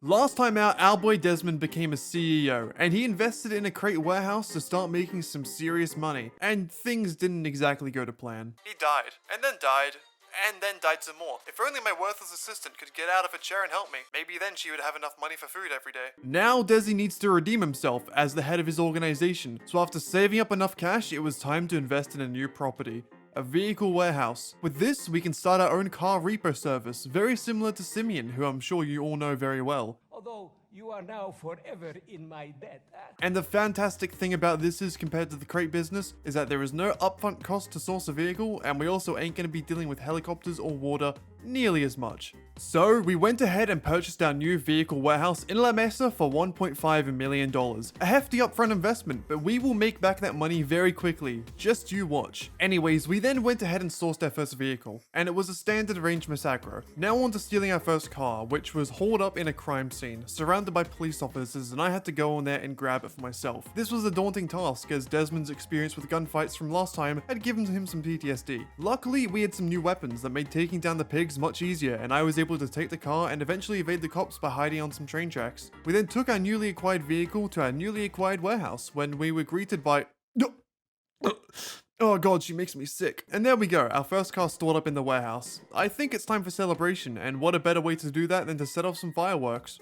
Last time out, our boy Desmond became a CEO, and he invested in a crate warehouse to start making some serious money, and things didn't exactly go to plan. He died, and then died some more. If only my worthless assistant could get out of a chair and help me. Maybe then she would have enough money for food every day. Now Desi needs to redeem himself as the head of his organization, so after saving up enough cash, it was time to invest in a new property. A vehicle warehouse. With this, we can start our own car repo service, very similar to Simeon, who I'm sure you all know very well. Although you are now forever in my debt. And the fantastic thing about this is, compared to the crate business, is that there is no upfront cost to source a vehicle, and we also ain't going to be dealing with helicopters or water nearly as much. So we went ahead and purchased our new vehicle warehouse in La Mesa for $1.5 million. A hefty upfront investment, but we will make back that money very quickly. Just you watch. Anyways, we then went ahead and sourced our first vehicle, and it was a standard range Massacro. Now on to stealing our first car, which was hauled up in a crime scene, surrounded by police officers, and I had to go on there and grab it for myself. This was a daunting task, as Desmond's experience with gunfights from last time had given him some PTSD. Luckily, we had some new weapons that made taking down the pigs much easier, and I was able to take the car and eventually evade the cops by hiding on some train tracks. We then took our newly acquired vehicle to our newly acquired warehouse when we were greeted by... Oh god, she makes me sick. And there we go, our first car stored up in the warehouse. I think it's time for celebration, and what a better way to do that than to set off some fireworks.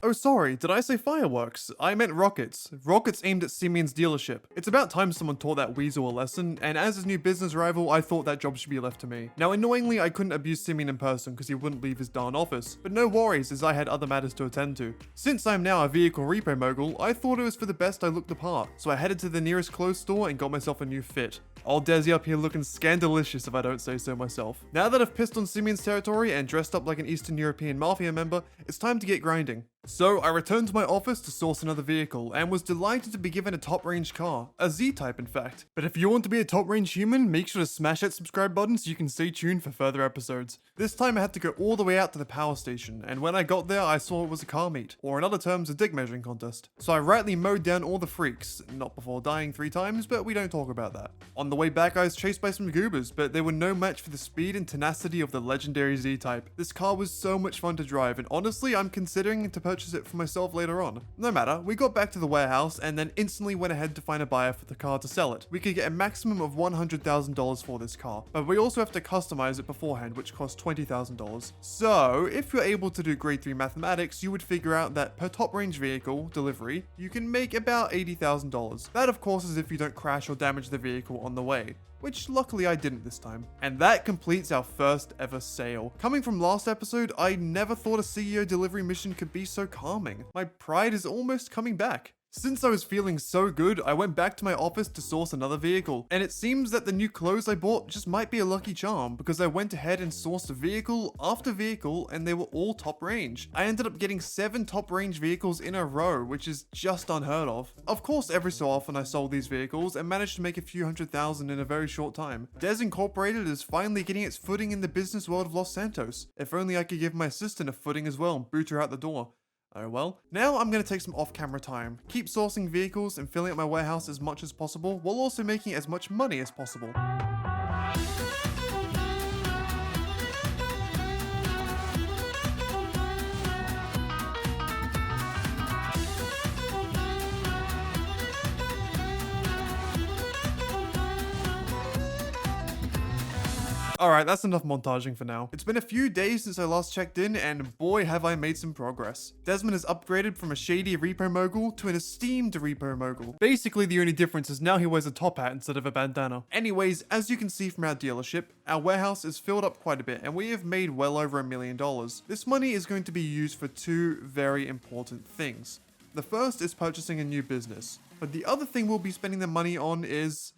Oh sorry, did I say fireworks? I meant rockets. Rockets aimed at Simeon's dealership. It's about time someone taught that weasel a lesson, and as his new business rival, I thought that job should be left to me. Now annoyingly, I couldn't abuse Simeon in person because he wouldn't leave his darn office, but no worries as I had other matters to attend to. Since I'm now a vehicle repo mogul, I thought it was for the best I looked the part, so I headed to the nearest clothes store and got myself a new fit. Old Desi up here looking scandalicious if I don't say so myself. Now that I've pissed on Simeon's territory and dressed up like an Eastern European mafia member, it's time to get grinding. So I returned to my office to source another vehicle and was delighted to be given a top range car, a Z-Type in fact. But if you want to be a top range human, make sure to smash that subscribe button so you can stay tuned for further episodes. This time I had to go all the way out to the power station, and when I got there I saw it was a car meet, or in other terms a dick measuring contest. So I rightly mowed down all the freaks, not before dying 3 times, but we don't talk about that. On the way back I was chased by some goobers, but they were no match for the speed and tenacity of the legendary Z-Type. This car was so much fun to drive, and honestly I'm considering to purchase it for myself later on. No matter, we got back to the warehouse and then instantly went ahead to find a buyer for the car to sell it. We could get a maximum of $100,000 for this car, but we also have to customize it beforehand, which costs $20,000. So if you're able to do grade 3 mathematics, you would figure out that per top range vehicle delivery, you can make about $80,000. That of course is if you don't crash or damage the vehicle on the way, which luckily I didn't this time. And that completes our first ever sale. Coming from last episode, I never thought a CEO delivery mission could be so calming. My pride is almost coming back. Since I was feeling so good, I went back to my office to source another vehicle, and it seems that the new clothes I bought just might be a lucky charm because I went ahead and sourced vehicle after vehicle and they were all top range. I ended up getting 7 top range vehicles in a row, which is just unheard of. Of course, every so often I sold these vehicles and managed to make a few $100,000 in a very short time. Des Incorporated is finally getting its footing in the business world of Los Santos. If only I could give my assistant a footing as well and boot her out the door. Oh well. Now I'm going to take some off-camera time, keep sourcing vehicles and filling up my warehouse as much as possible, while also making as much money as possible. Alright, that's enough montaging for now. It's been a few days since I last checked in, and boy have I made some progress. Desmond has upgraded from a shady repo mogul to an esteemed repo mogul. Basically, the only difference is now he wears a top hat instead of a bandana. Anyways, as you can see from our dealership, our warehouse is filled up quite a bit, and we have made well over $1 million. This money is going to be used for 2 very important things. The first is purchasing a new business, but the other thing we'll be spending the money on is